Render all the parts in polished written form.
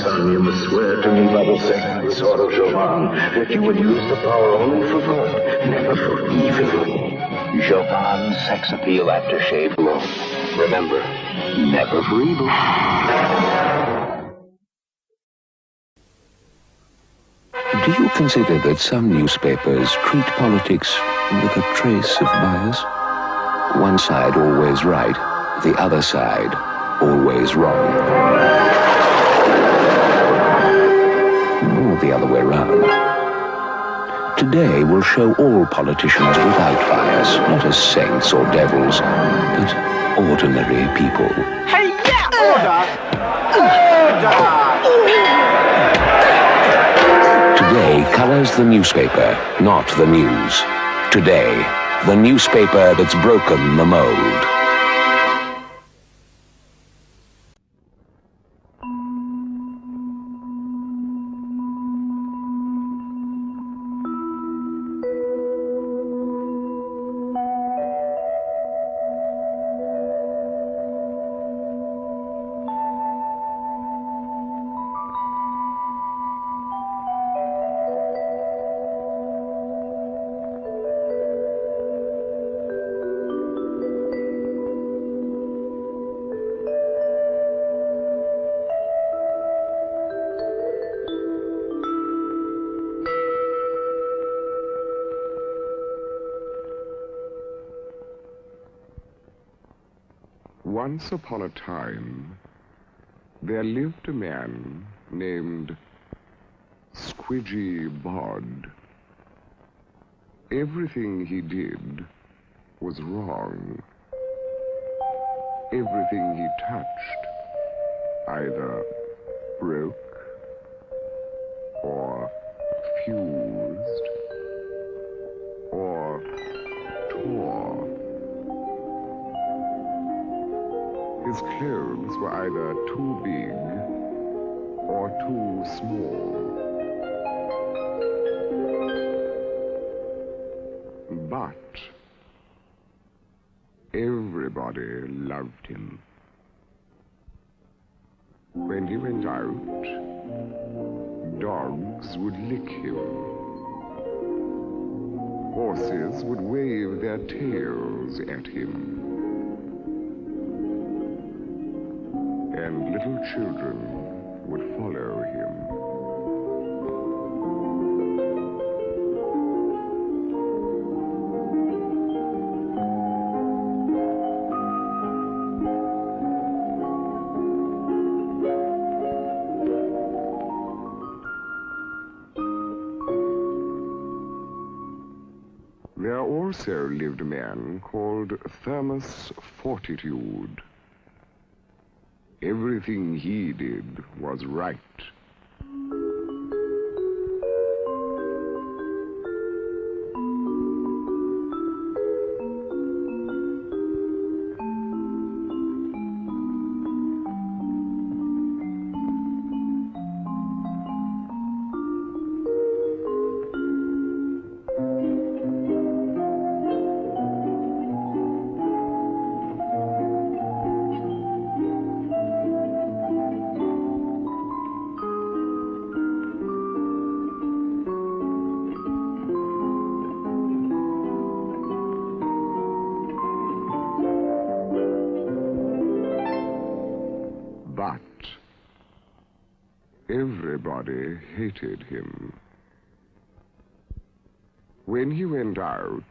You must swear to me by the sacred sword of Jovan that you will use the power only for good, never for evil. Jovan sex appeal aftershave alone. Remember, never for evil. Do you consider that some newspapers treat politics with a trace of bias? One side always right, the other side always wrong. Or the other way round. Today we'll show all politicians without bias, not as saints or devils, but ordinary people. Hey, yeah! Order! Today colors the newspaper, not the news. Today, the newspaper that's broken the mold. Once upon a time, there lived a man named Squidgy Bod. Everything he did was wrong. Everything he touched either broke or fused or tore. His clothes were either too big or too small. But everybody loved him. When he went out, dogs would lick him. Horses would wave their tails at him. And little children would follow him. There also lived a man called Thermos Fortitude. Everything he did was right. But everybody hated him. When he went out,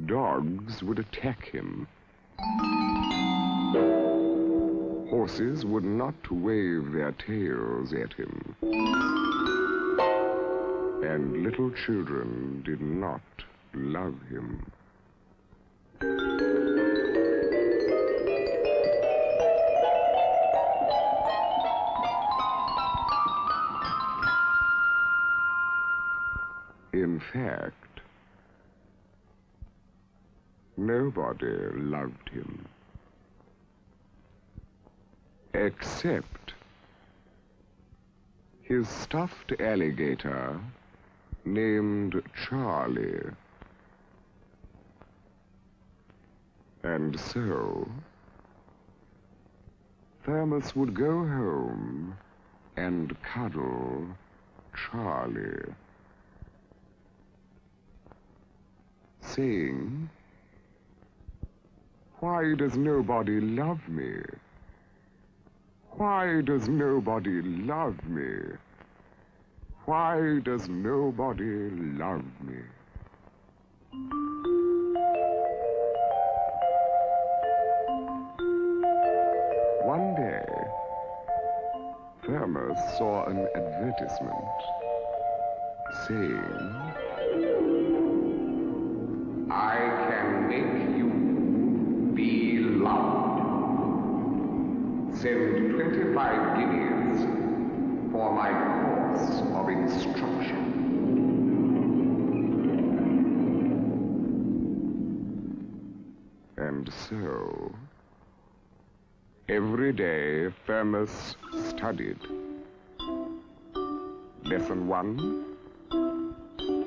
dogs would attack him. Horses would not wave their tails at him. And little children did not love him. In fact, nobody loved him. Except his stuffed alligator named Charlie. And so, Thermos would go home and cuddle Charlie, saying, "Why does nobody love me? Why does nobody love me? Why does nobody love me?" One day, Thermos saw an advertisement saying, "I can make you be loved. Send 25 guineas for my course of instruction." And so, every day Thermos studied. Lesson 1,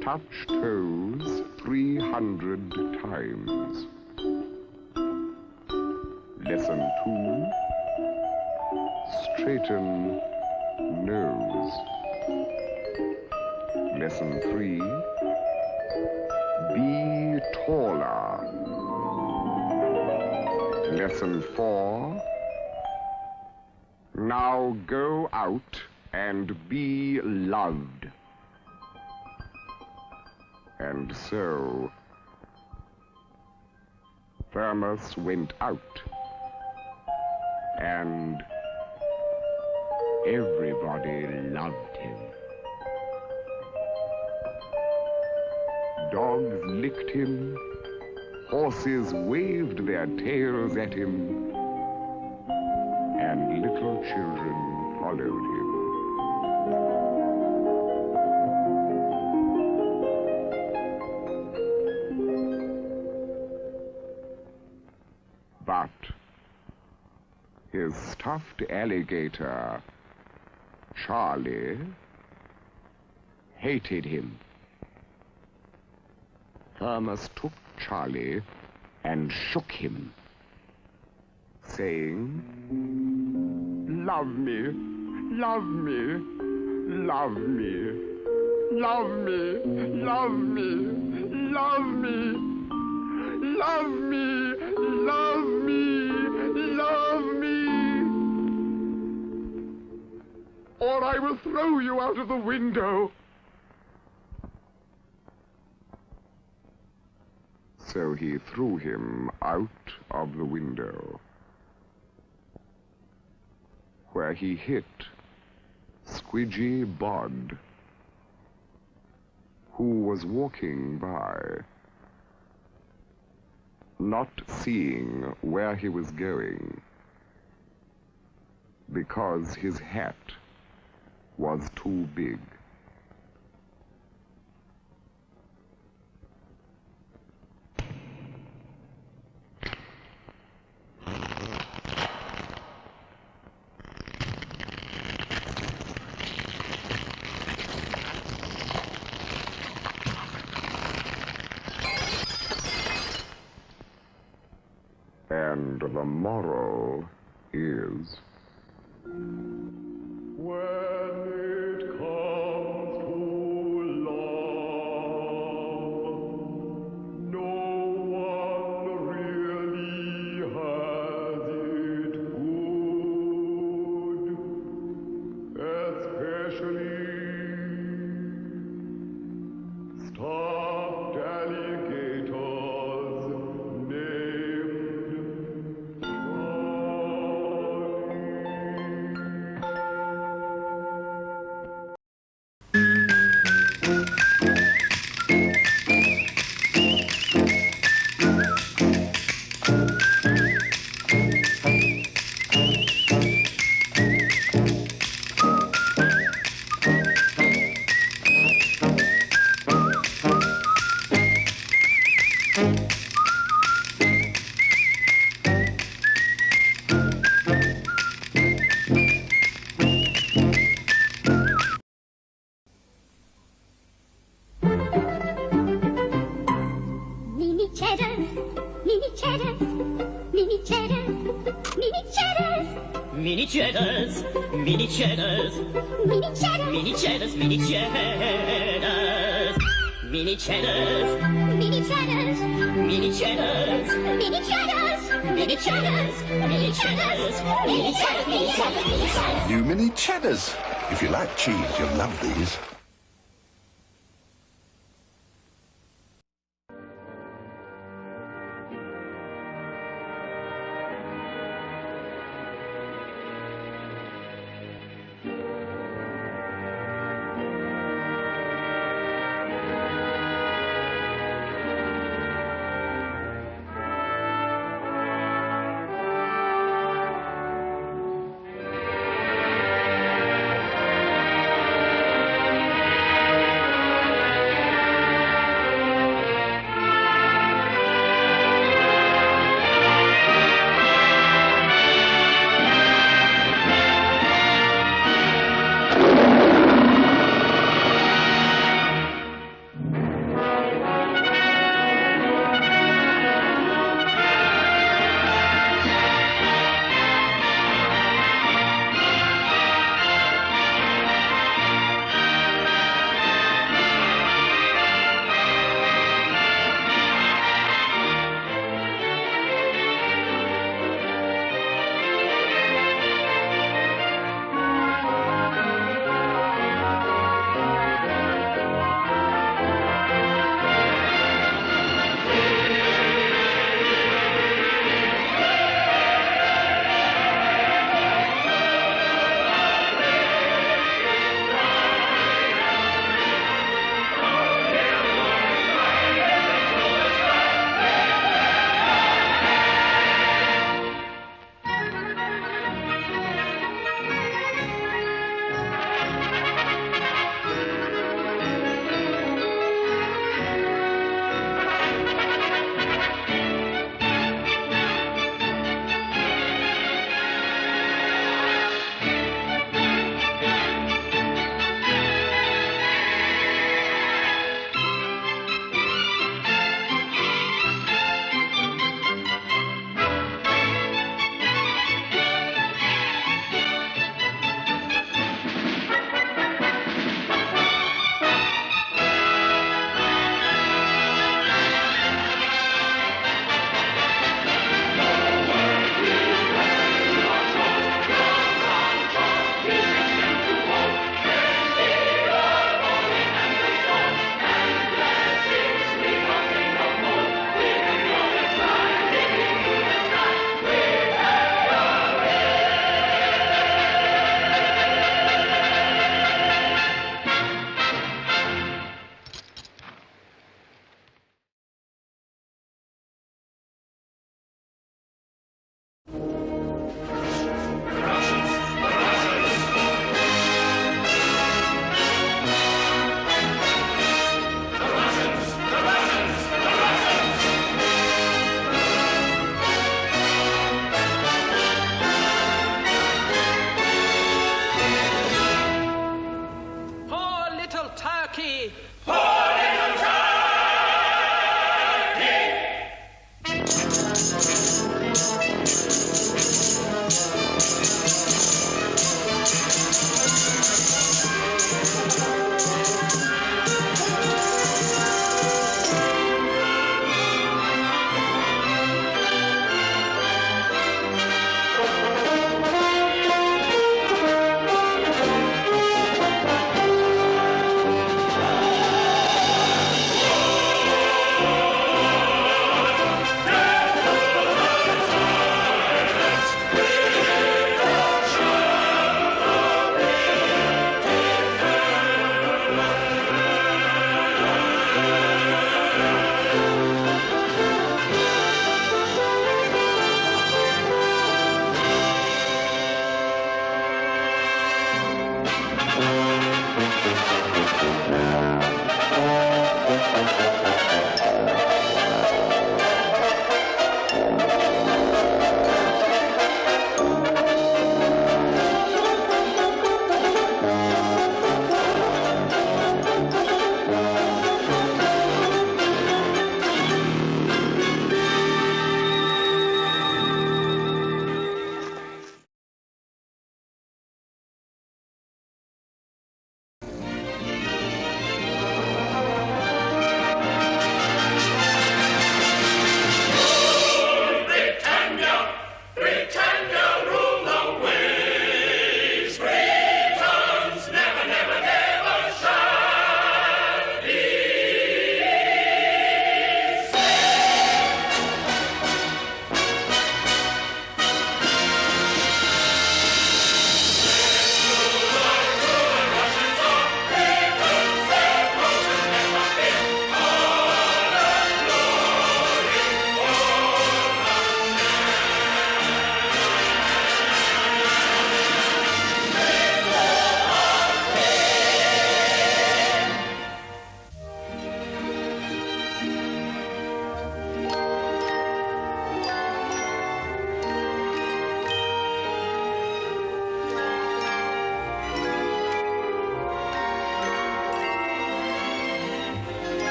touch toes 300 times. Lesson 2, straighten nose. Lesson 3, be taller. Lesson 4, now go out and be loved. And so, Thermos went out, and everybody loved him. Dogs licked him, horses waved their tails at him, and little children followed him. But his stuffed alligator, Charlie, hated him. Thermos took Charlie and shook him, saying, "Love me, love me, love me, love me, love me, love me, love me, love me, love me, or I will throw you out of the window." So he threw him out of the window, where he hit Squidgy Bod, who was walking by, not seeing where he was going, because his hat was too big. And the moral is, when it comes to love, no one really has it good, especially mini cheddars, mini cheddars, mini cheddars, mini cheddars, mini cheddars, mini cheddars, mini cheddars, mini cheddars, mini cheddars, mini cheddars, mini cheddars, mini cheddars, mini cheddars. New mini cheddars. If you like cheese, you'll love these.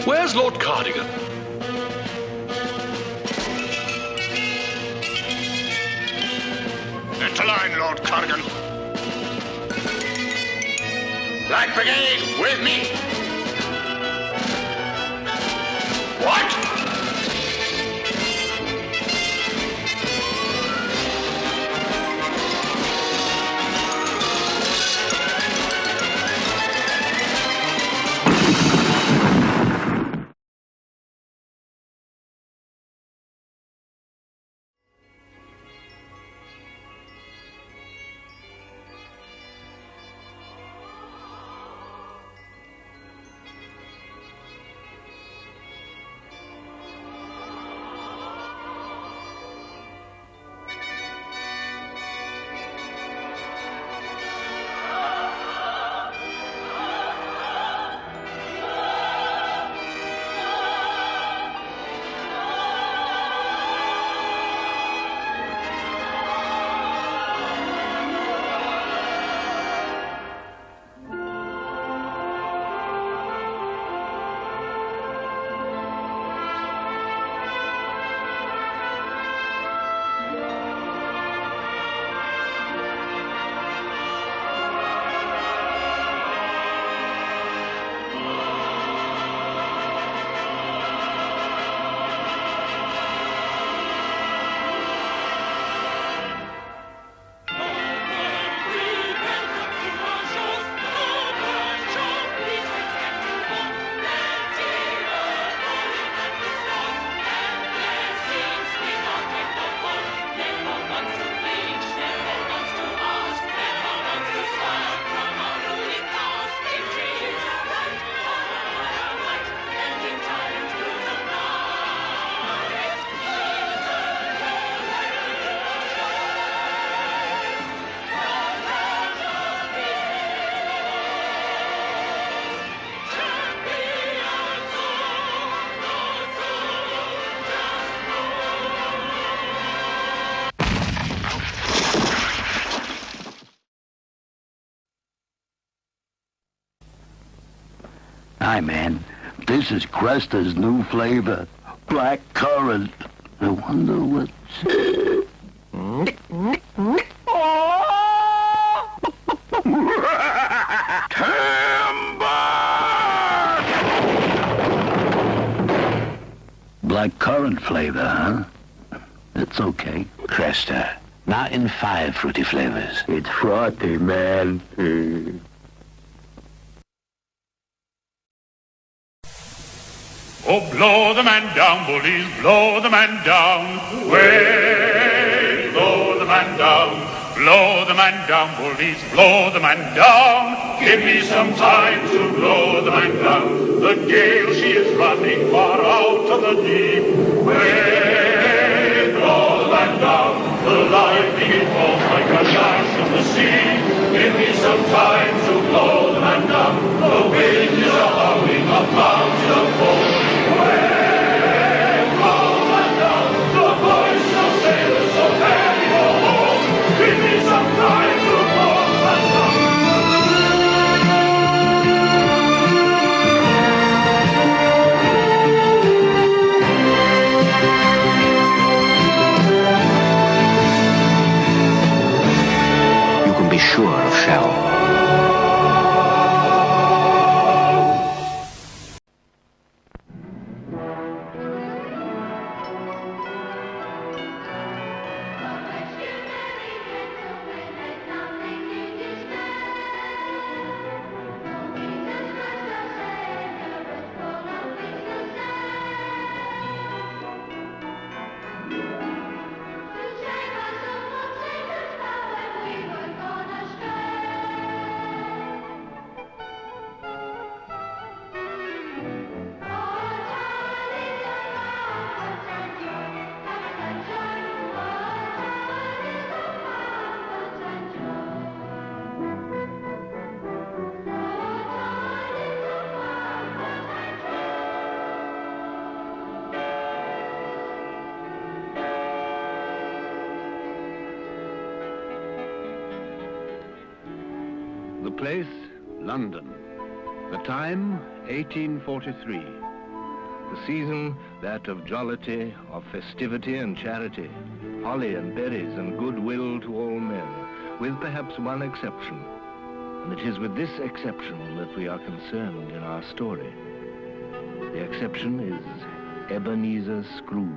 Where's Lord Cardigan? Into line, Lord Cardigan. Black Brigade, with me. What? Hi, man. This is Cresta's new flavor, black currant. I wonder what's... Black currant flavor, huh? It's okay. Cresta, not in 5 fruity flavors. It's frothy, man. Oh, blow the man down, bullies, blow the man down. Way, blow the man down. Blow the man down, bullies, blow the man down. Give me some time to blow the man down. The gale, she is running far out of the deep. Way, I think it falls like a glass from the sea. Give me some time to blow the man down. The wind is a howling, a mountain of foam. Away, blow the man down. The voice of sailors so heavy go home. Give me some time to blow the man down. You can be sure of Shell. The place, London. The time, 1843. The season, that of jollity, of festivity and charity, holly and berries and goodwill to all men, with perhaps one exception. And it is with this exception that we are concerned in our story. The exception is Ebenezer Scrooge.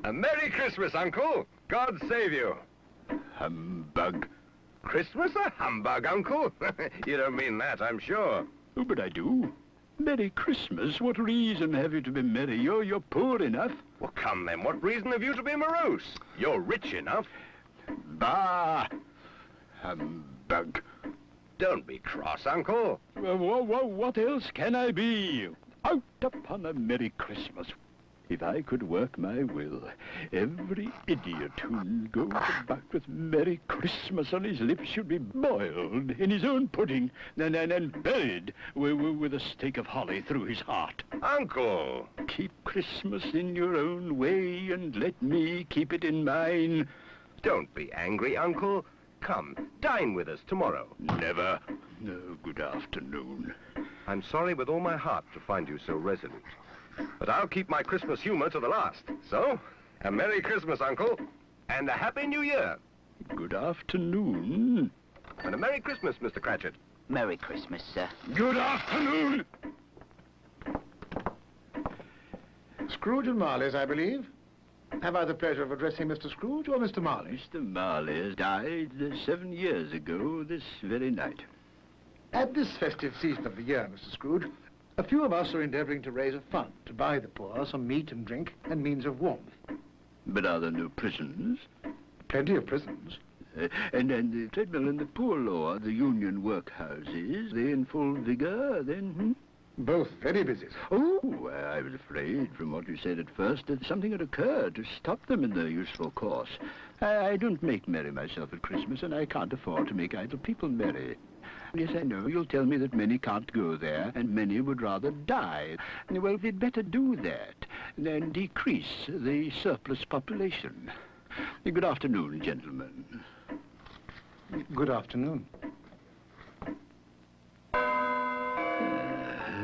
A Merry Christmas, Uncle. God save you. Humbug. Christmas a humbug, Uncle? You don't mean that, I'm sure. Oh, but I do. Merry Christmas? What reason have you to be merry? You're poor enough. Well, come then, what reason have you to be morose? You're rich enough. Bah! Humbug. Don't be cross, Uncle. What else can I be? Out upon a Merry Christmas. If I could work my will, every idiot who goes about with Merry Christmas on his lips should be boiled in his own pudding and buried with a stake of holly through his heart. Uncle! Keep Christmas in your own way and let me keep it in mine. Don't be angry, Uncle. Come, dine with us tomorrow. Never. No, good afternoon. I'm sorry with all my heart to find you so resolute. But I'll keep my Christmas humor to the last. So, a Merry Christmas, Uncle, and a Happy New Year. Good afternoon. And a Merry Christmas, Mr. Cratchit. Merry Christmas, sir. Good afternoon. Scrooge and Marley's, I believe. Have I the pleasure of addressing Mr. Scrooge or Mr. Marley? Mr. Marley has died 7 years ago this very night. At this festive season of the year, Mr. Scrooge, a few of us are endeavouring to raise a fund to buy the poor some meat and drink and means of warmth. But are there no prisons? Plenty of prisons. And the treadmill and the poor law, the union workhouses, they in full vigour then? Both very busy. Oh, I was afraid from what you said at first that something had occurred to stop them in their useful course. I don't make merry myself at Christmas, and I can't afford to make idle people merry. Yes, I know, you'll tell me that many can't go there, and many would rather die. Well, we'd better do that, than decrease the surplus population. Good afternoon, gentlemen. Good afternoon.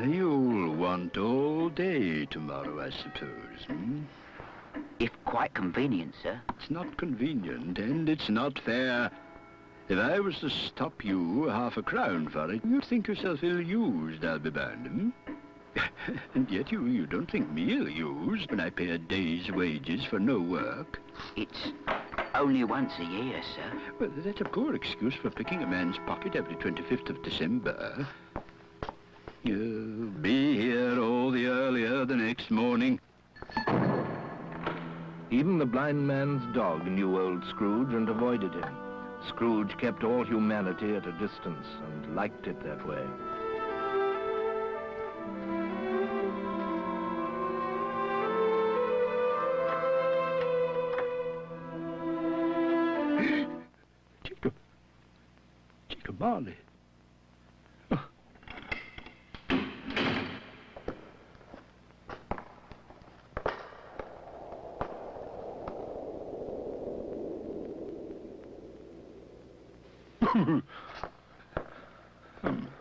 You'll want all day tomorrow, I suppose, hmm? If quite convenient, sir. It's not convenient, and it's not fair. If I was to stop you £0.50 for it, you'd think yourself ill-used, I'll be bound, hmm? And yet you don't think me ill-used when I pay a day's wages for no work. It's only once a year, sir. Well, that's a poor excuse for picking a man's pocket every 25th of December. You'll be here all the earlier the next morning. Even the blind man's dog knew old Scrooge and avoided him. Scrooge kept all humanity at a distance and liked it that way. Jacob Marley.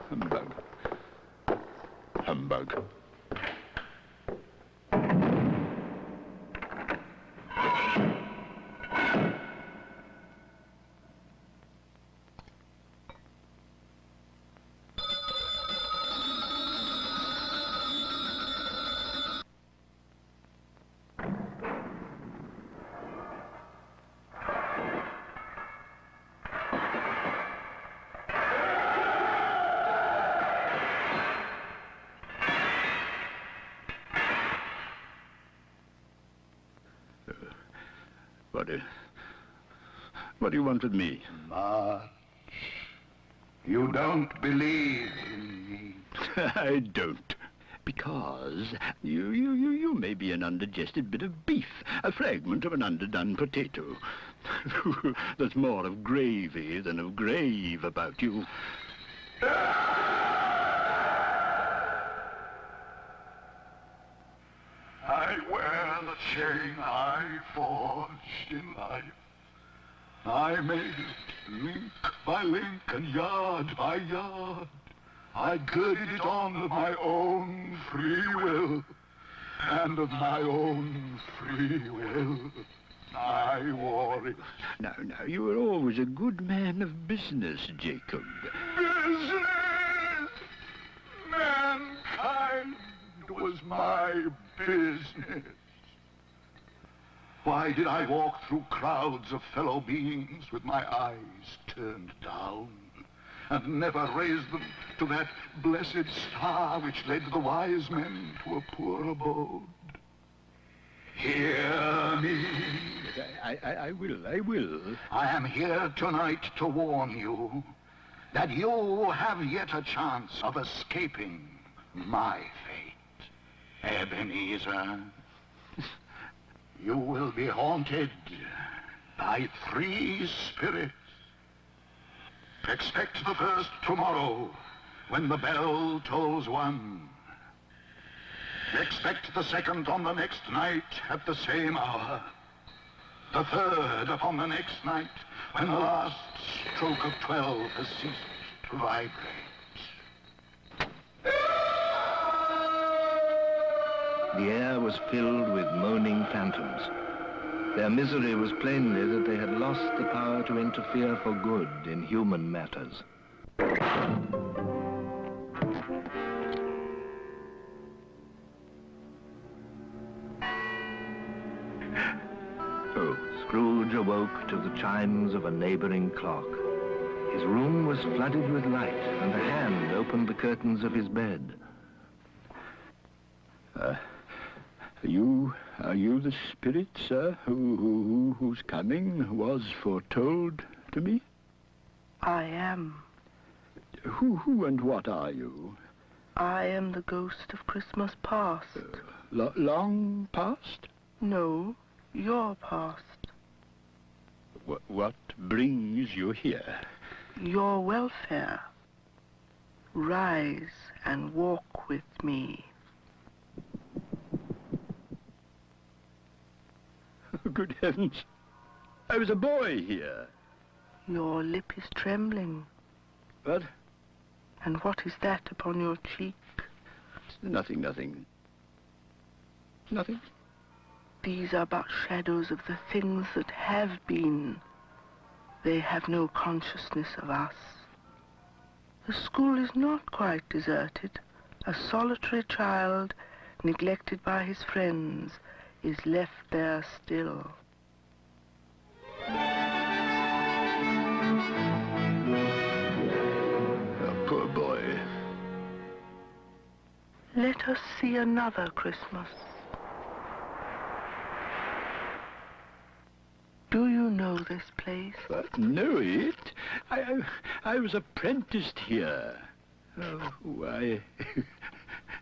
Humbug. Humbug. What do you want with me? March, you don't believe in me. I don't. Because you may be an undigested bit of beef, a fragment of an underdone potato. There's more of gravy than of grave about you. I wear the chain I forged in life. I made it link by link and yard by yard. I girded it on of my own free will, and of my own free will I wore it. Now, you were always a good man of business, Jacob. Business! Mankind was my business. Why did I walk through crowds of fellow beings with my eyes turned down, and never raise them to that blessed star which led the wise men to a poor abode? Hear me. I will. I am here tonight to warn you that you have yet a chance of escaping my fate. Ebenezer, you will be haunted by 3 spirits. Expect the first tomorrow when the bell tolls 1. Expect the second on the next night at the same hour. The third upon the next night when the last stroke of 12 has ceased to vibrate. The air was filled with moaning phantoms. Their misery was plainly that they had lost the power to interfere for good in human matters. Scrooge awoke to the chimes of a neighboring clock. His room was flooded with light, and a hand opened the curtains of his bed. Are you the spirit, sir, whose coming was foretold to me? I am. Who and what are you? I am the ghost of Christmas past. Long past? No, your past. What brings you here? Your welfare. Rise and walk with me. Good heavens! I was a boy here. Your lip is trembling. What? And what is that upon your cheek? Nothing. Nothing. These are but shadows of the things that have been. They have no consciousness of us. The school is not quite deserted. A solitary child, neglected by his friends, is left there still. A poor boy. Let us see another Christmas. Do you know this place? Know it? I was apprenticed here. Oh, why,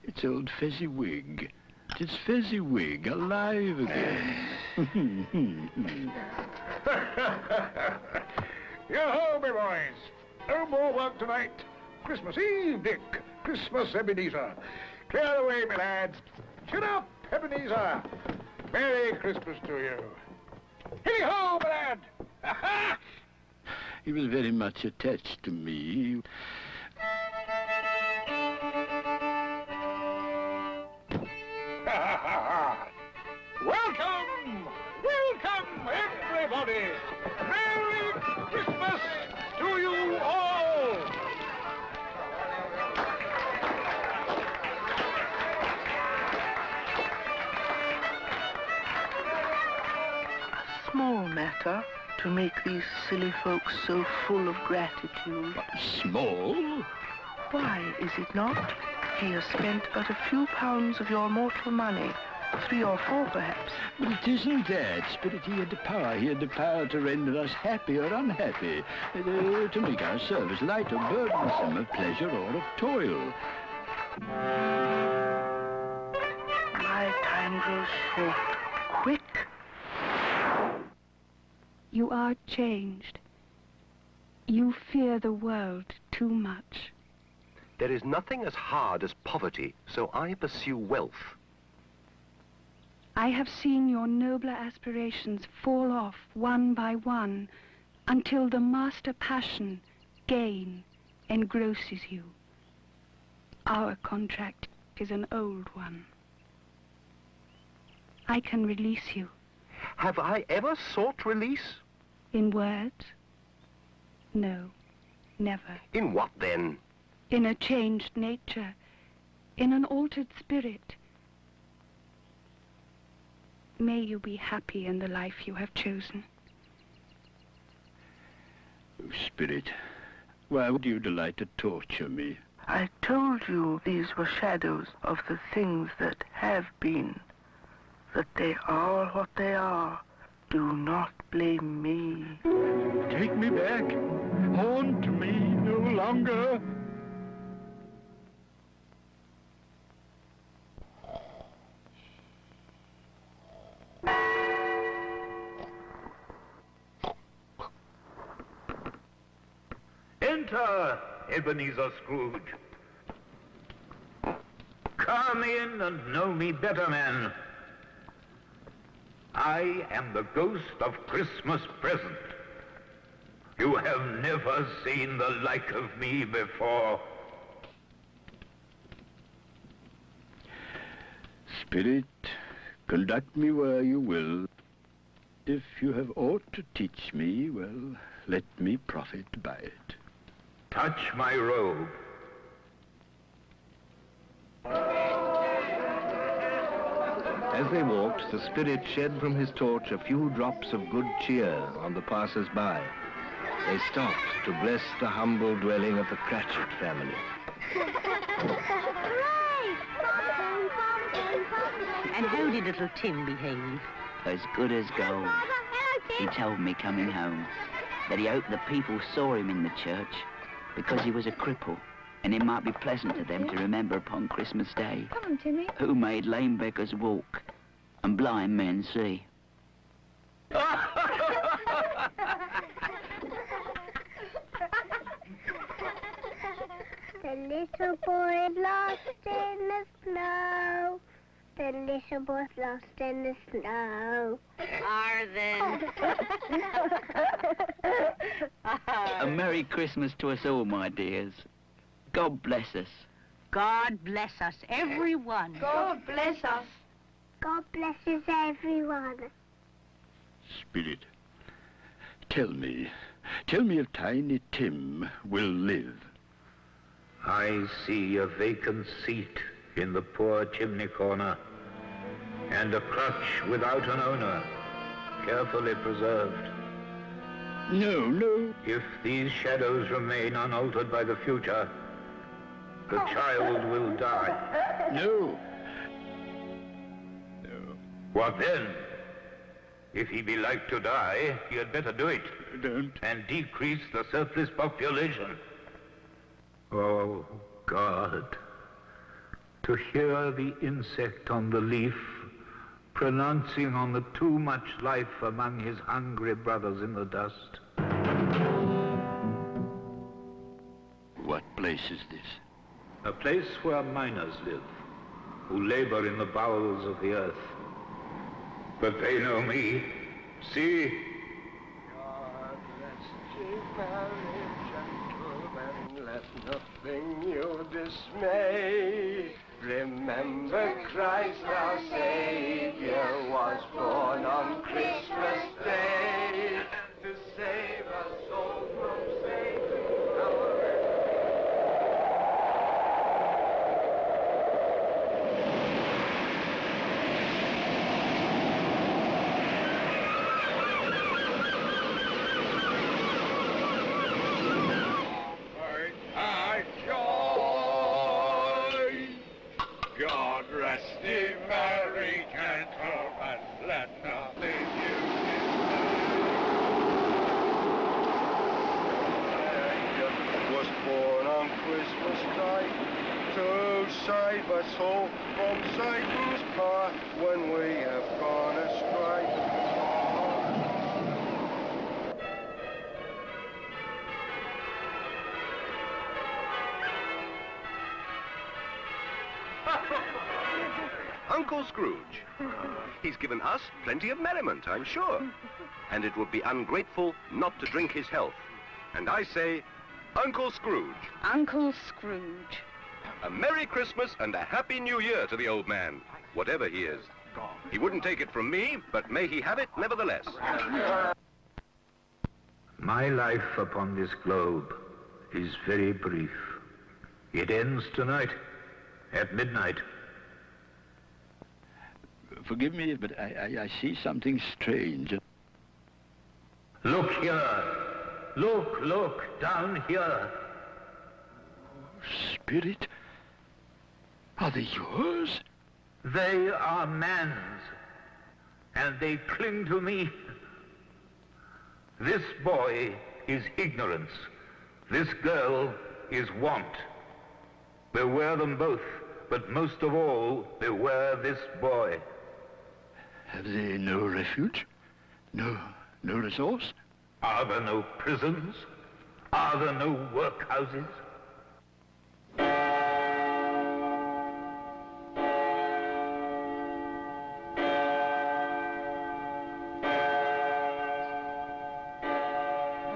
it's old Fezziwig. It's Fezziwig, alive again. Yo-ho, me boys! No more work tonight. Christmas Eve, Dick. Christmas, Ebenezer. Clear away, me lads. Shut up, Ebenezer. Merry Christmas to you. Hey-ho, my lad! Ha-ha! He was very much attached to me. Welcome! Welcome, everybody! Merry Christmas to you all! A small matter to make these silly folks so full of gratitude. Small? Why, is it not? He has spent but a few pounds of your mortal money. 3 or 4, perhaps. But it isn't that, Spirit. He had the power. He had the power to render us happy or unhappy, to make our service light or burdensome, of pleasure or of toil. My time grows short. Quick. You are changed. You fear the world too much. There is nothing as hard as poverty, so I pursue wealth. I have seen your nobler aspirations fall off one by one until the master passion, gain, engrosses you. Our contract is an old one. I can release you. Have I ever sought release? In words? No, never. In what then? In a changed nature, in an altered spirit. May you be happy in the life you have chosen. Oh, Spirit, why would you delight to torture me? I told you these were shadows of the things that have been, that they are what they are. Do not blame me. Take me back. Haunt me no longer. Enter, Ebenezer Scrooge. Come in and know me better, man. I am the ghost of Christmas present. You have never seen the like of me before. Spirit, conduct me where you will. If you have aught to teach me, well, let me profit by it. Touch my robe. As they walked, the Spirit shed from his torch a few drops of good cheer on the passers-by. They stopped to bless the humble dwelling of the Cratchit family. And how did little Tim behave? As good as gold. He told me coming home that he hoped the people saw him in the church because he was a cripple, and it might be pleasant to them to remember upon Christmas Day Come on, Timmy. who made lame beggars walk and blind men see. The little boy lost in the snow. The little boy's lost in the snow. A Merry Christmas to us all, my dears. God bless us. God bless us, everyone. God bless us. God blesses everyone. Spirit, tell me if Tiny Tim will live. I see a vacant seat in the poor chimney corner, and a crutch without an owner, carefully preserved. No. If these shadows remain unaltered by the future, the child will die. No. What then? If he be like to die, he had better do it. Don't. And decrease the surplus population. Oh, God. To hear the insect on the leaf pronouncing on the too much life among his hungry brothers in the dust. What place is this? A place where miners live, who labor in the bowels of the earth. But they know me. See? God rest ye merry gentlemen, let nothing you dismay. Remember Christ our Savior was born on Christmas Day to save us all from Satan. God rest ye merry gentlemen, let nothing you was born on Christmas night to save us all from Satan's path when we have gone astray. Uncle Scrooge. He's given us plenty of merriment, I'm sure. And it would be ungrateful not to drink his health. And I say, Uncle Scrooge. Uncle Scrooge. A Merry Christmas and a Happy New Year to the old man, whatever he is. He wouldn't take it from me, but may he have it nevertheless. My life upon this globe is very brief. It ends tonight, at midnight. Forgive me, but I see something strange. Look here. Look, down here. Spirit? Are they yours? They are man's, and they cling to me. This boy is ignorance. This girl is want. Beware them both, but most of all, beware this boy. Have they no refuge? No resource? Are there no prisons? Are there no workhouses? I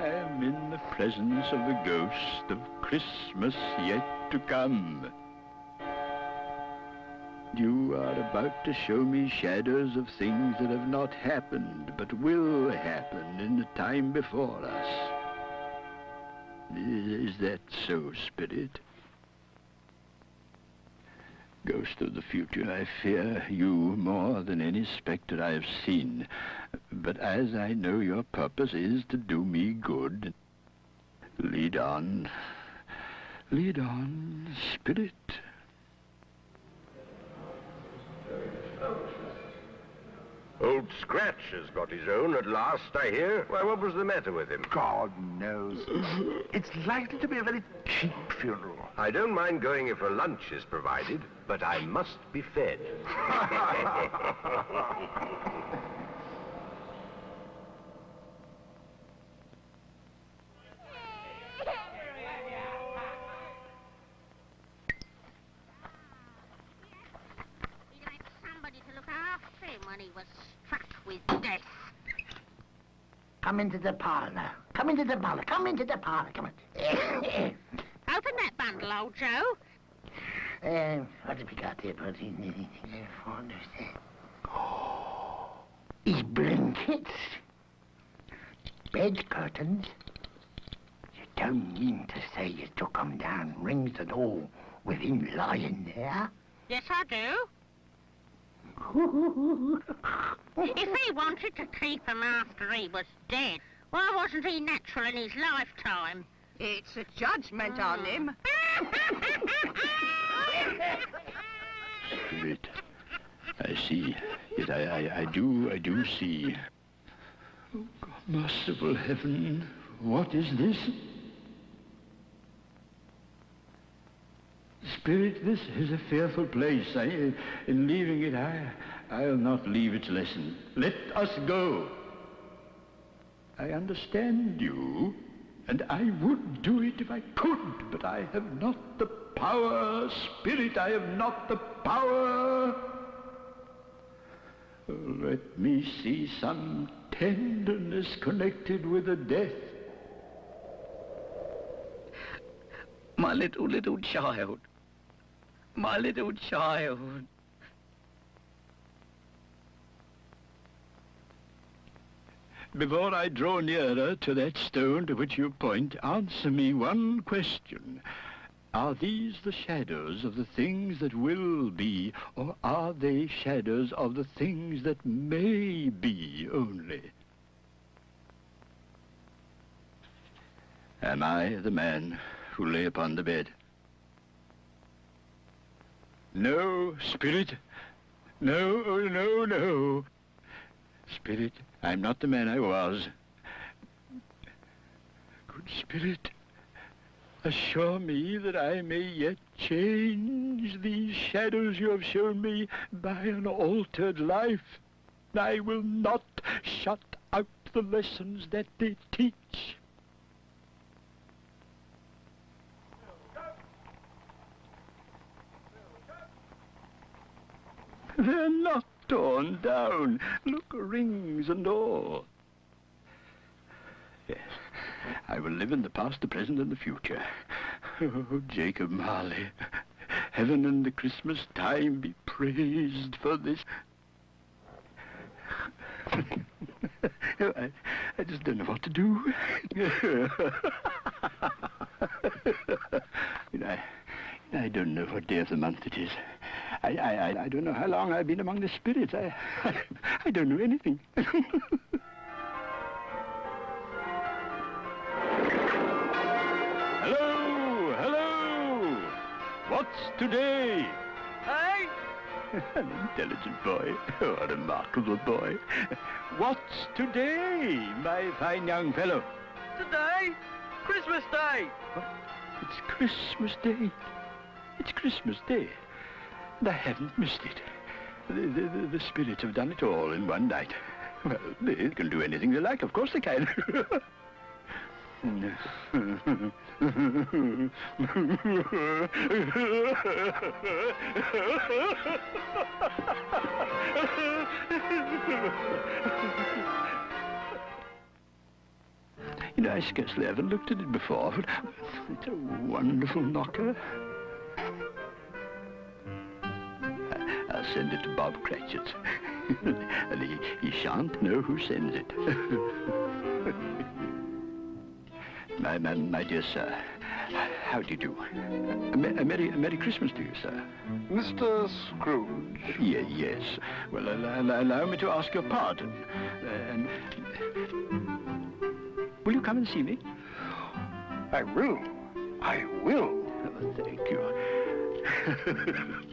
am in the presence of the ghost of Christmas yet to come. You are about to show me shadows of things that have not happened, but will happen in the time before us. Is that so, Spirit? Ghost of the future, I fear you more than any spectre I have seen. But as I know your purpose is to do me good, lead on, Spirit. Old Scratch has got his own at last, I hear. Why, what was the matter with him? God knows. It's likely to be a very cheap funeral. I don't mind going if a lunch is provided, but I must be fed. When he was struck with death. Come into the parlour. Come into the parlour. Come into the parlour. Come on. Open that bundle, old Joe. What have we got here, buddy? His blankets. Bed curtains. You don't mean to say you took 'em down, rings and all, with him lying there? Yes, I do. If he wanted to keep him after he was dead, why wasn't he natural in his lifetime? It's a judgment on him. Spirit, I see. Yet I do see. Oh, God, merciful heaven, what is this? Spirit, this is a fearful place. In leaving it, I'll not leave its lesson. Let us go. I understand you, and I would do it if I could, but I have not the power. Spirit, I have not the power. Oh, let me see some tenderness connected with the death. My little child. My little child. Before I draw nearer to that stone to which you point, answer me one question. Are these the shadows of the things that will be, or are they shadows of the things that may be only? Am I the man who lay upon the bed? No, Spirit. No, oh, no, no. Spirit, I'm not the man I was. Good Spirit, assure me that I may yet change these shadows you have shown me by an altered life. I will not shut out the lessons that they teach. They're not torn down. Look, rings and all. Yes, I will live in the past, the present, and the future. Oh, Jacob Marley, heaven and the Christmas time be praised for this. I just don't know what to do. I don't know what day of the month it is. I don't know how long I've been among the spirits. I don't know anything. Hello, hello. What's today? Hey? An intelligent boy. Oh, a remarkable boy. What's today, my fine young fellow? Today? Christmas Day. What? It's Christmas Day. It's Christmas Day. And I haven't missed it. The spirits have done it all in one night. Well, they can do anything they like. Of course they can. You know, I scarcely ever looked at it before, but it's a wonderful knocker. I'll send it to Bob Cratchit. And he shan't know who sends it. My dear sir, how do you do? A Merry Christmas to you, sir. Mr. Scrooge? Yes. Well, allow me to ask your pardon. Will you come and see me? I will. I will. Oh, thank you.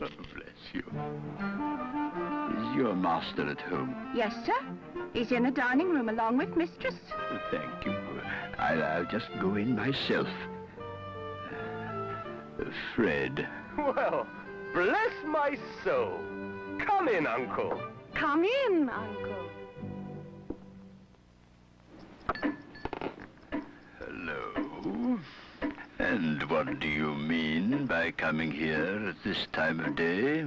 Oh, bless you. Is your master at home? Yes, sir. He's in the dining room along with Mistress. Thank you. I'll just go in myself. Fred. Well, bless my soul. Come in, Uncle. Come in, Uncle. Hello. And what do you mean by coming here at this time of day?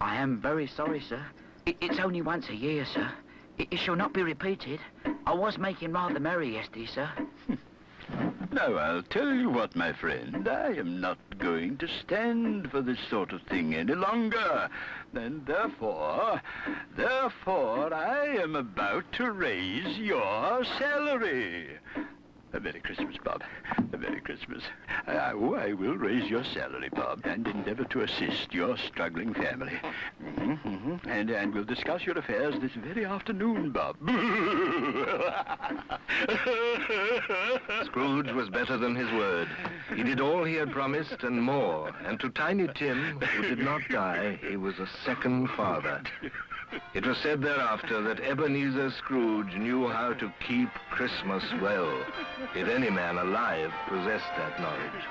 I am very sorry, sir. It's only once a year, sir. It shall not be repeated. I was making rather merry yesterday, sir. Now, I'll tell you what, my friend. I am not going to stand for this sort of thing any longer. And therefore, I am about to raise your salary. A Merry Christmas, Bob. A Merry Christmas. I will raise your salary, Bob, and endeavor to assist your struggling family. And we'll discuss your affairs this very afternoon, Bob. Scrooge was better than his word. He did all he had promised and more. And to Tiny Tim, who did not die, he was a second father. It was said thereafter that Ebenezer Scrooge knew how to keep Christmas well, if any man alive possessed that knowledge.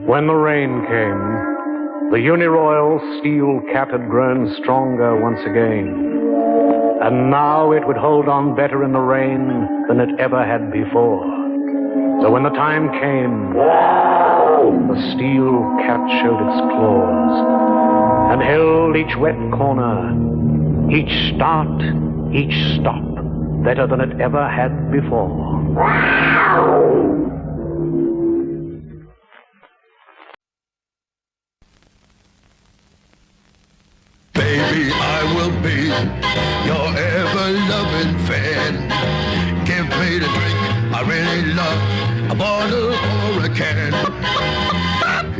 When the rain came, the Uniroyal steel cat had grown stronger once again, and now it would hold on better in the rain than it ever had before. So when the time came, the steel cat showed its claws and held each wet corner, each start, each stop, better than it ever had before. Baby, I will be your ever-loving fan. Give me the drink I really love, a bottle or a can.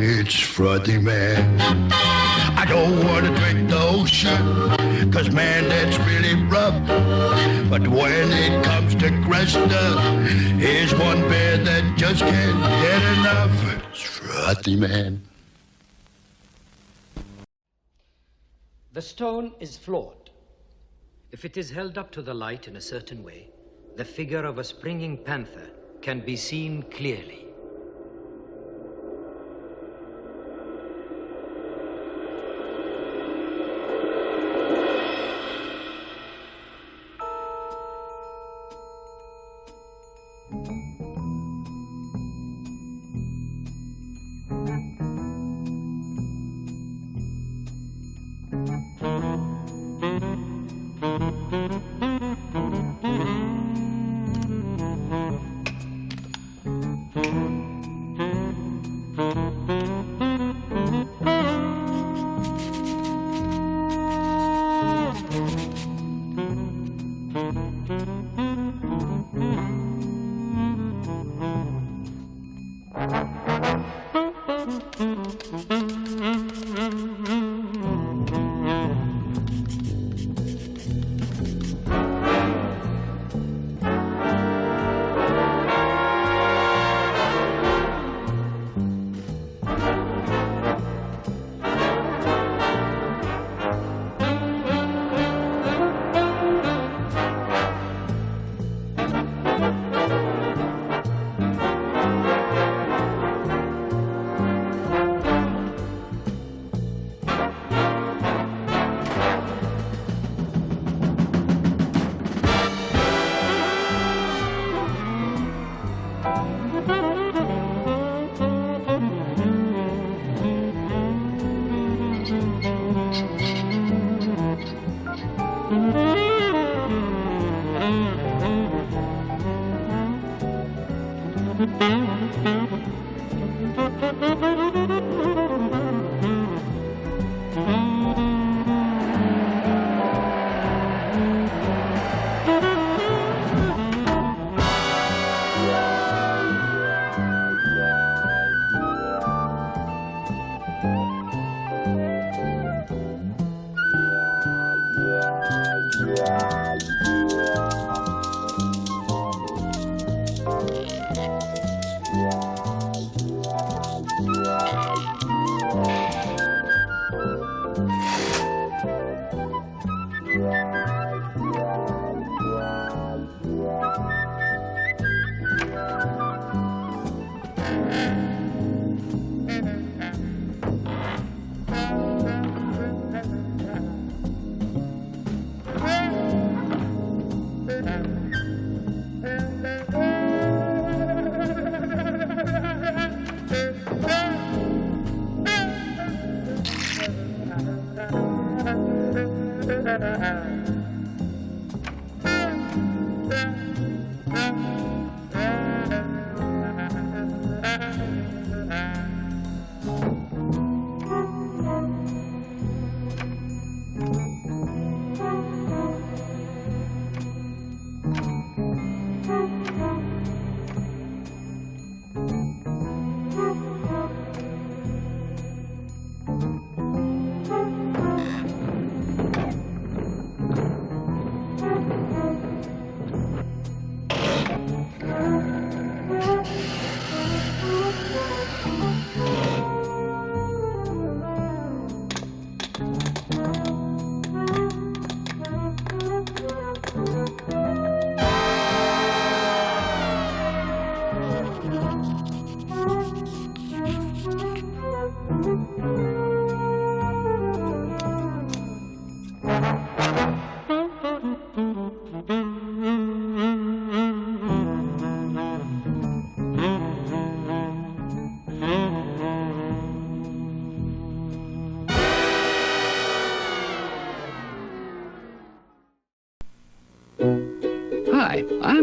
It's Frothy Man. I don't want to drink the ocean, 'cause man, that's really rough. But when it comes to Cresta, here's one bear that just can't get enough. It's Frothy Man. The stone is flawed. If it is held up to the light in a certain way, the figure of a springing panther can be seen clearly.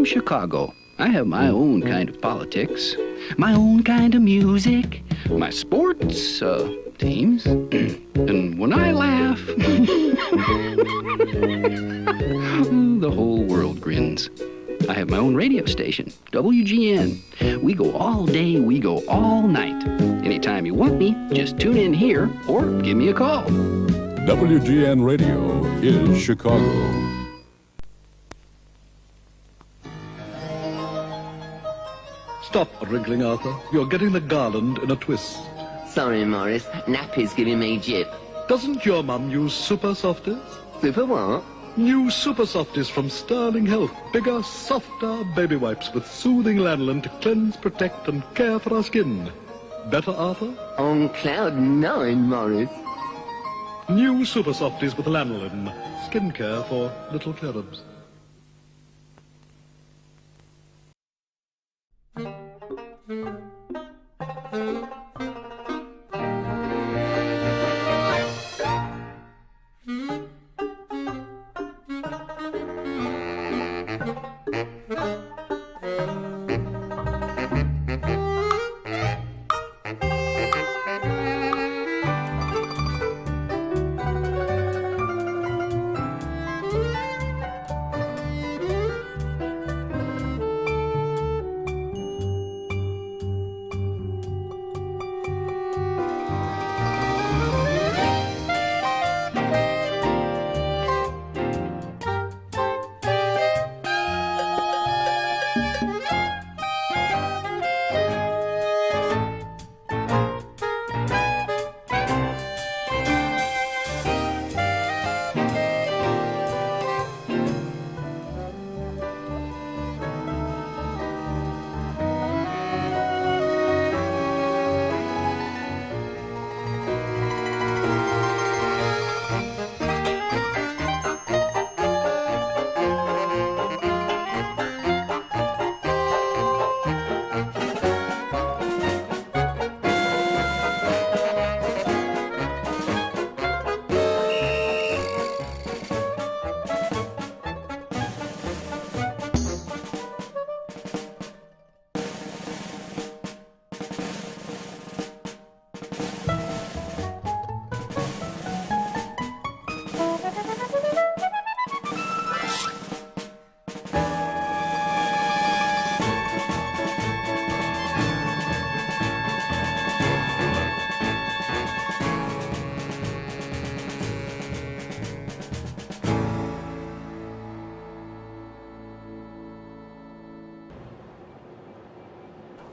from Chicago. I have my own kind of politics, my own kind of music, my sports teams, and when I laugh, the whole world grins. I have my own radio station, WGN. We go all day, we go all night. Anytime you want me, just tune in here or give me a call. WGN Radio is Chicago. Stop wriggling, Arthur. You're getting the garland in a twist. Sorry, Morris. Nappy's giving me jip. Doesn't your mum use Super Softies? Super what? New Super Softies from Sterling Health. Bigger, softer baby wipes with soothing lanolin to cleanse, protect, and care for our skin. Better, Arthur? On cloud 9, Morris. New Super Softies with lanolin. Skin care for little cherubs.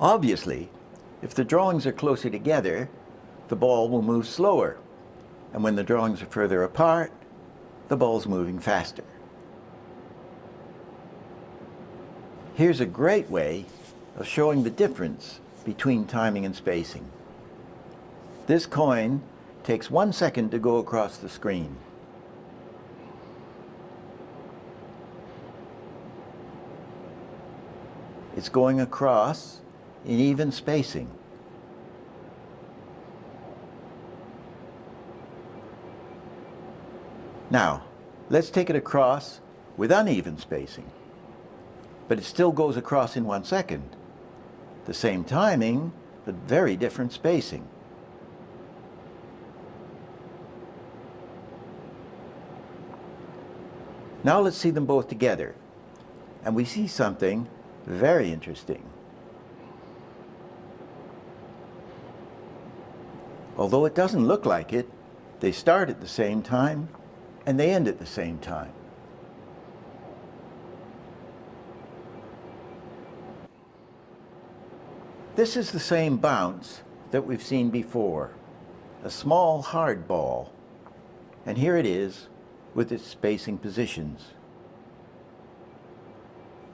Obviously, if the drawings are closer together, the ball will move slower. And when the drawings are further apart, the ball's moving faster. Here's a great way of showing the difference between timing and spacing. This coin takes 1 second to go across the screen. It's going across in even spacing. Now, let's take it across with uneven spacing. But it still goes across in 1 second. The same timing, but very different spacing. Now let's see them both together. And we see something very interesting. Although it doesn't look like it, they start at the same time and they end at the same time. This is the same bounce that we've seen before, a small hard ball. And here it is with its spacing positions.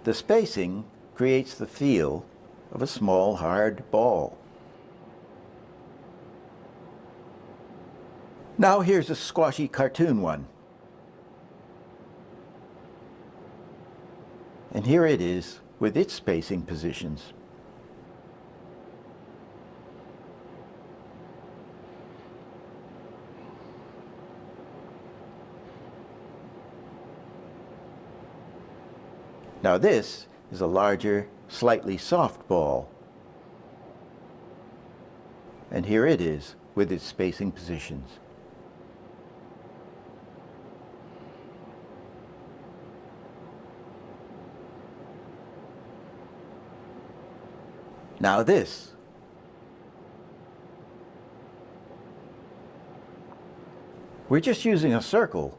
The spacing creates the feel of a small hard ball. Now here's a squashy cartoon one. And here it is with its spacing positions. Now this is a larger, slightly soft ball. And here it is with its spacing positions. Now this. We're just using a circle,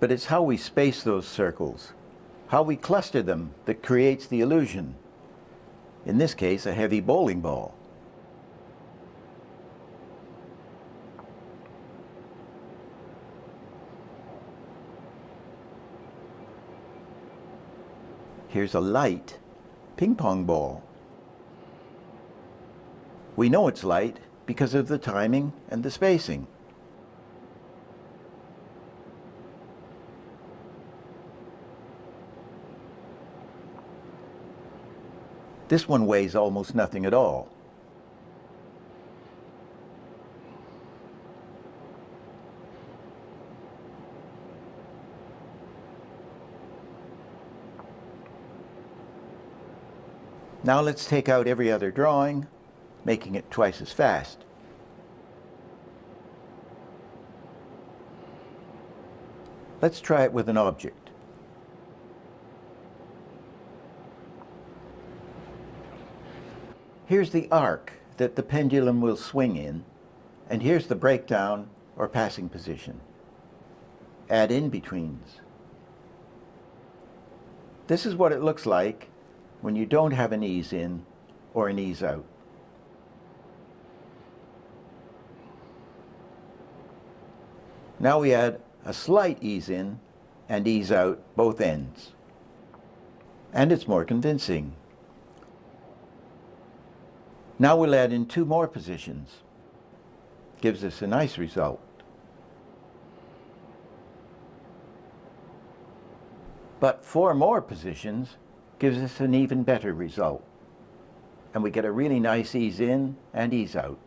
but it's how we space those circles, how we cluster them that creates the illusion. In this case, a heavy bowling ball. Here's a light ping pong ball. We know it's light because of the timing and the spacing. This one weighs almost nothing at all. Now let's take out every other drawing, making it twice as fast. Let's try it with an object. Here's the arc that the pendulum will swing in, and here's the breakdown or passing position. Add in-betweens. This is what it looks like when you don't have an ease in or an ease out. Now we add a slight ease in and ease out both ends. And it's more convincing. Now we'll add in 2 more positions. Gives us a nice result. But 4 more positions gives us an even better result. And we get a really nice ease in and ease out.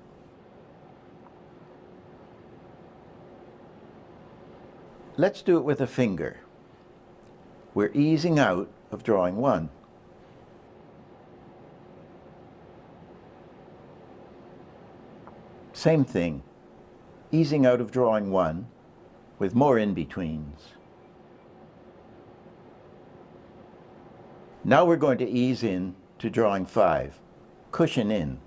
Let's do it with a finger. We're easing out of drawing 1. Same thing, easing out of drawing 1 with more in-betweens. Now we're going to ease in to drawing 5, cushion in.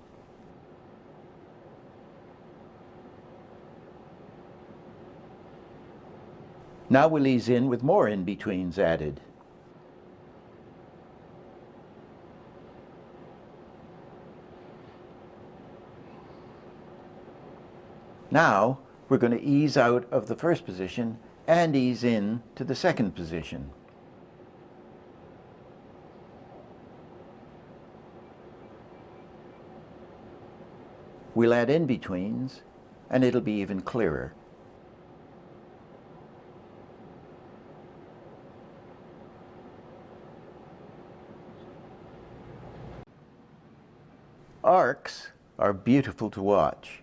Now we'll ease in with more in-betweens added. Now we're going to ease out of the first position and ease in to the second position. We'll add in-betweens and it'll be even clearer. Arcs are beautiful to watch.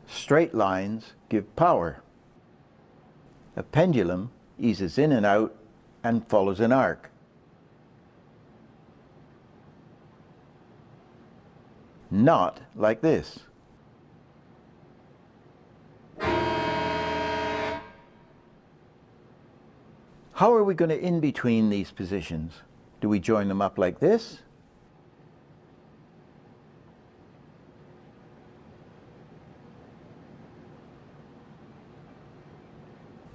Straight lines give power. A pendulum eases in and out and follows an arc. Not like this. How are we going to in-between these positions? Do we join them up like this?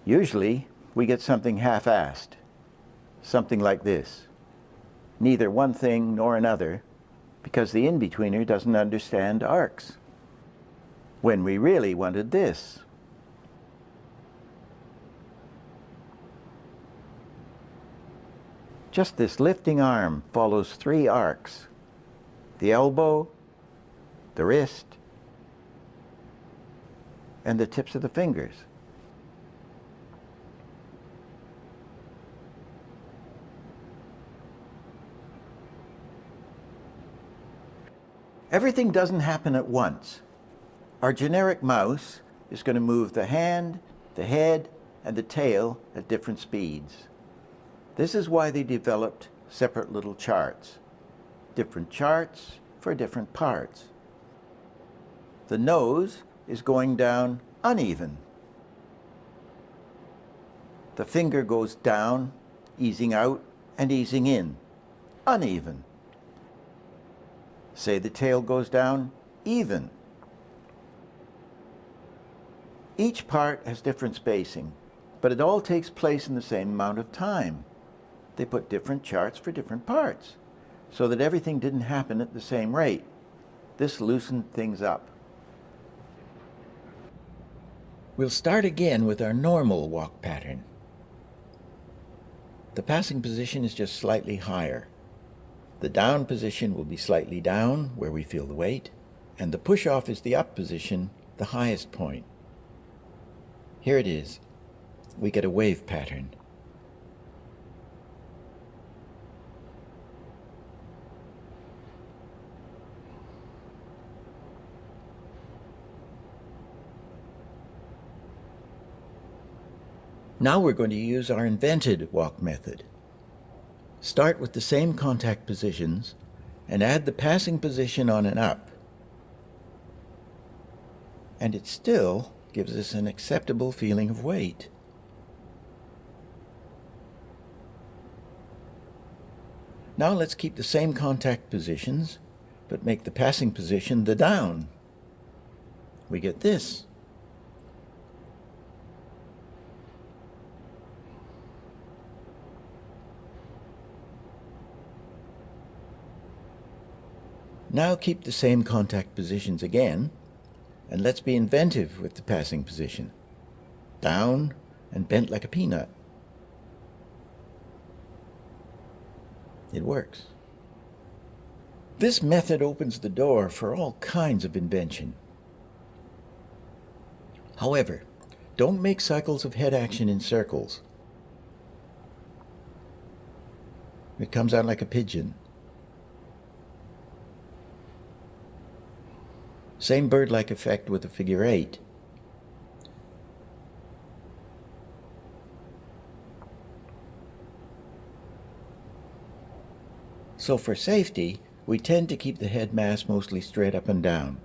Usually, we get something half-assed, something like this. Neither one thing nor another, because the in-betweener doesn't understand arcs. When we really wanted this. Just this lifting arm follows 3 arcs. The elbow, the wrist, and the tips of the fingers. Everything doesn't happen at once. Our generic mouse is going to move the hand, the head, and the tail at different speeds. This is why they developed separate little charts. Different charts for different parts. The nose is going down uneven. The finger goes down, easing out and easing in. Uneven. Say the tail goes down even. Each part has different spacing, but it all takes place in the same amount of time. They put different charts for different parts, so that everything didn't happen at the same rate. This loosened things up. We'll start again with our normal walk pattern. The passing position is just slightly higher. The down position will be slightly down, where we feel the weight, and the push-off is the up position, the highest point. Here it is. We get a wave pattern. Now we're going to use our invented walk method. Start with the same contact positions and add the passing position on an up. And it still gives us an acceptable feeling of weight. Now let's keep the same contact positions, but make the passing position the down. We get this. Now keep the same contact positions again, and let's be inventive with the passing position. Down and bent like a peanut. It works. This method opens the door for all kinds of invention. However, don't make cycles of head action in circles. It comes out like a pigeon. Same bird-like effect with a figure 8. So for safety, we tend to keep the head mass mostly straight up and down.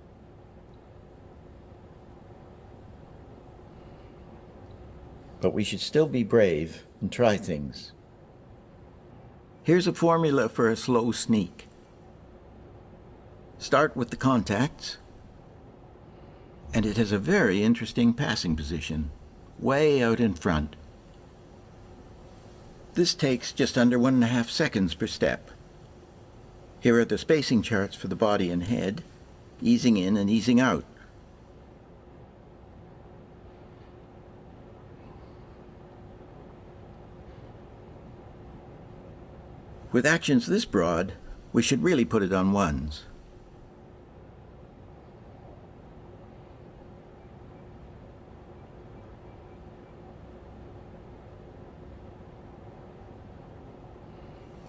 But we should still be brave and try things. Here's a formula for a slow sneak. Start with the contacts. And it has a very interesting passing position, way out in front. This takes just under 1.5 seconds per step. Here are the spacing charts for the body and head, easing in and easing out. With actions this broad, we should really put it on ones.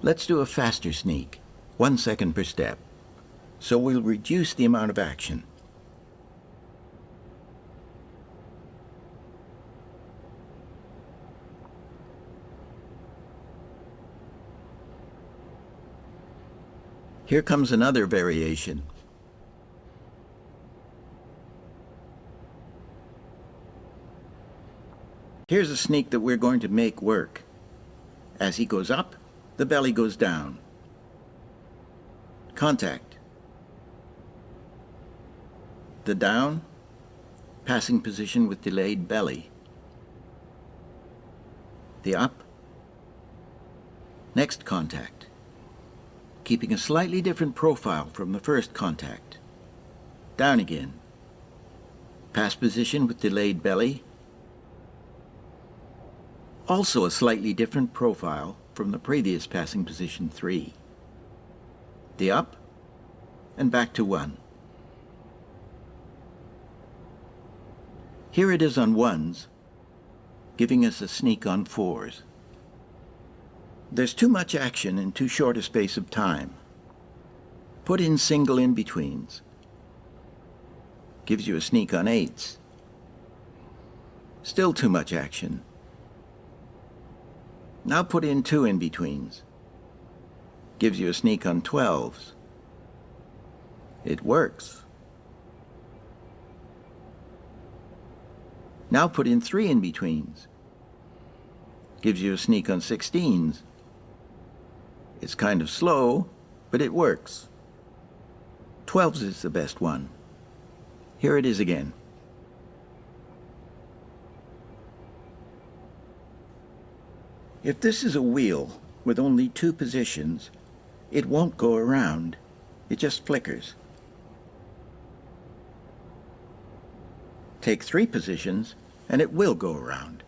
Let's do a faster sneak, 1 second per step. So we'll reduce the amount of action. Here comes another variation. Here's a sneak that we're going to make work. As he goes up, the belly goes down. Contact. The down, passing position with delayed belly. The up, next contact, keeping a slightly different profile from the first contact. Down again. Pass position with delayed belly. Also a slightly different profile from the previous passing position 3. The up, and back to 1. Here it is on 1s, giving us a sneak on 4s. There's too much action in too short a space of time. Put in single in-betweens. Gives you a sneak on 8s. Still too much action. Now put in 2 in-betweens. Gives you a sneak on 12s. It works. Now put in 3 in-betweens. Gives you a sneak on 16s. It's kind of slow, but it works. 12s is the best one. Here it is again. If this is a wheel with only 2 positions, it won't go around. It just flickers. Take 3 positions, and it will go around.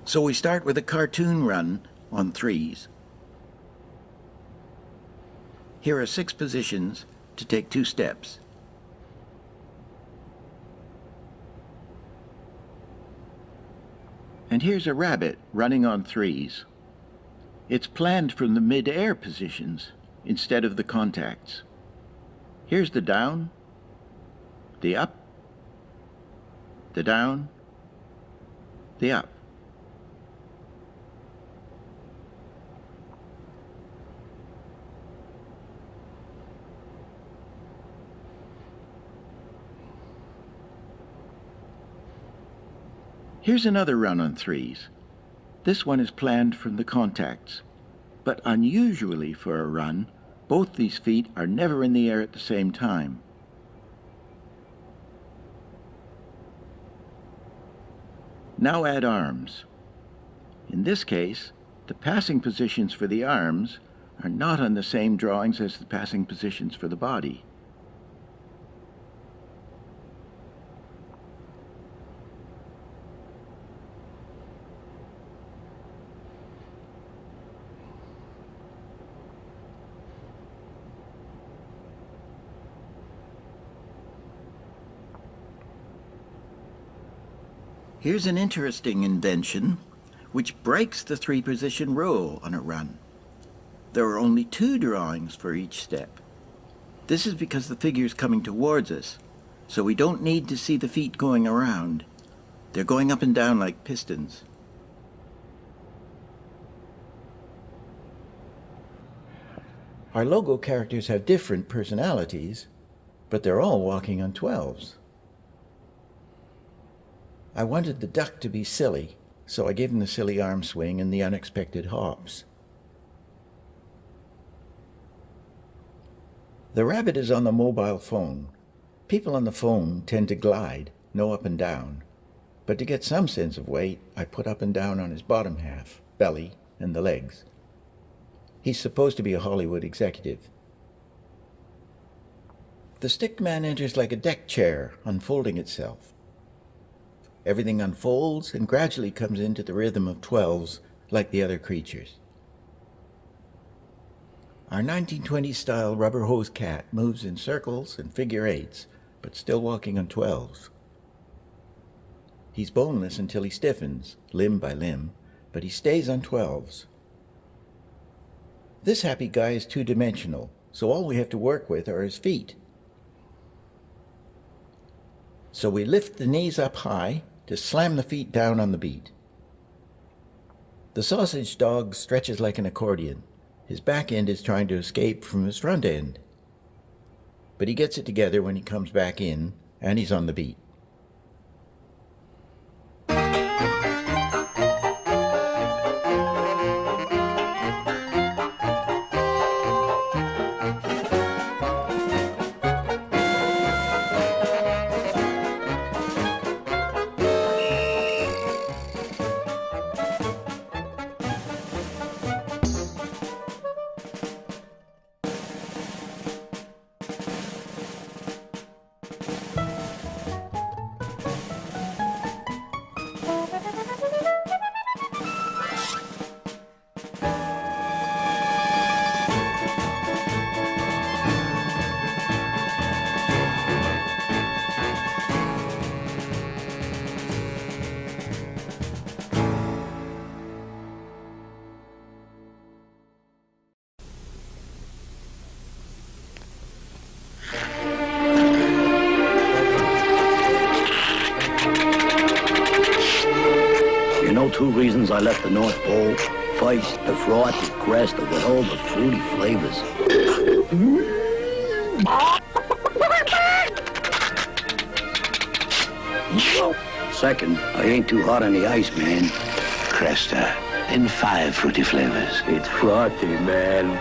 So we start with a cartoon run on 3s. Here are 6 positions to take 2 steps. And here's a rabbit running on 3s. It's planned from the mid-air positions instead of the contacts. Here's the down, the up, the down, the up. Here's another run on 3s. This one is planned from the contacts, but unusually for a run, both these feet are never in the air at the same time. Now add arms. In this case, the passing positions for the arms are not on the same drawings as the passing positions for the body. Here's an interesting invention which breaks the 3-position rule on a run. There are only 2 drawings for each step. This is because the figure's coming towards us, so we don't need to see the feet going around. They're going up and down like pistons. Our logo characters have different personalities, but they're all walking on 12s. I wanted the duck to be silly, so I gave him the silly arm swing and the unexpected hops. The rabbit is on the mobile phone. People on the phone tend to glide, no up and down. But to get some sense of weight, I put up and down on his bottom half, belly, and the legs. He's supposed to be a Hollywood executive. The stick man enters like a deck chair, unfolding itself. Everything unfolds and gradually comes into the rhythm of 12s like the other creatures. Our 1920s-style rubber hose cat moves in circles and figure 8s, but still walking on 12s. He's boneless until he stiffens, limb by limb, but he stays on 12s. This happy guy is 2-dimensional, so all we have to work with are his feet. So we lift the knees up high to slam the feet down on the beat. The sausage dog stretches like an accordion. His back end is trying to escape from his front end. But he gets it together when he comes back in, and he's on the beat. two reasons I left the North Pole. First, the froth, the crest, with all the fruity flavors. Second, I ain't too hot on the ice, man. Cresta, in 5 fruity flavors. It's frothy, man.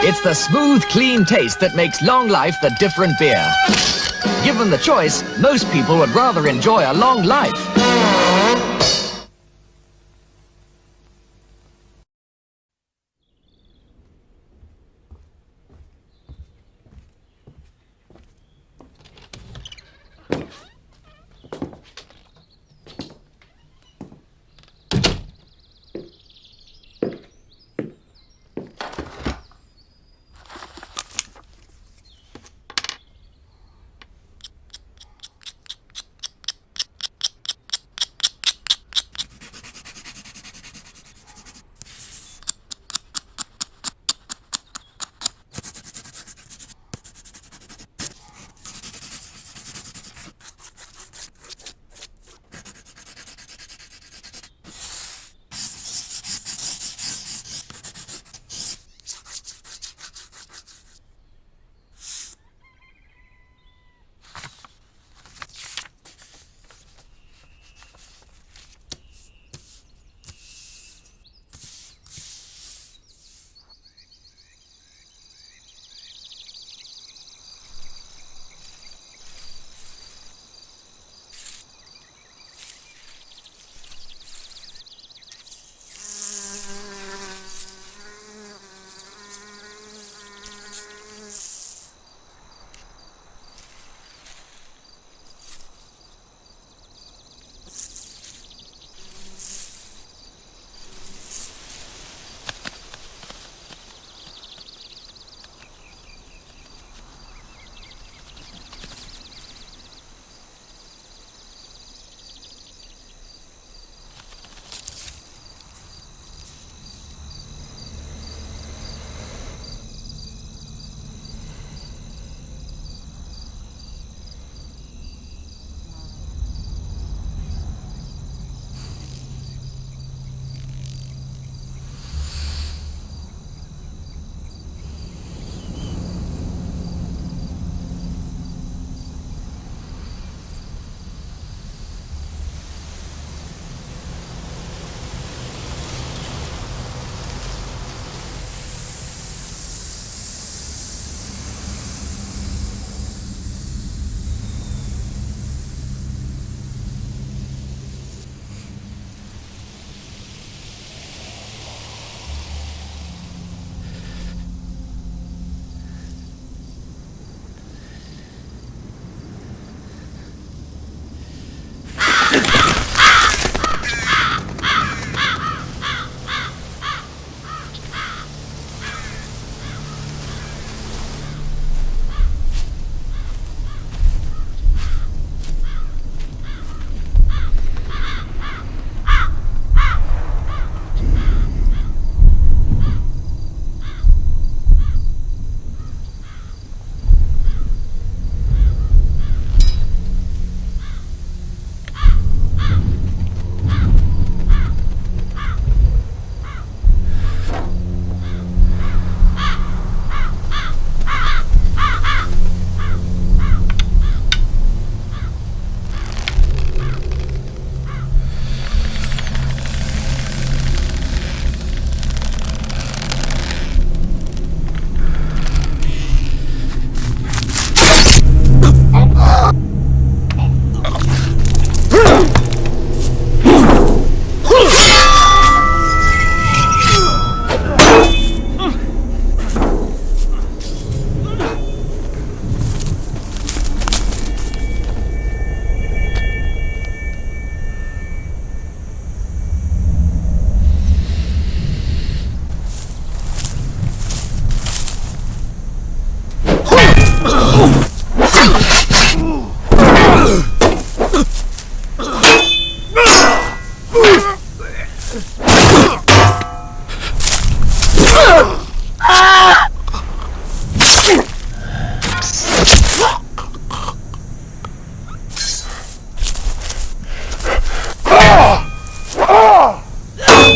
It's the smooth, clean taste that makes Long Life the different beer. Given the choice, most people would rather enjoy a long life.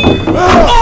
Ah!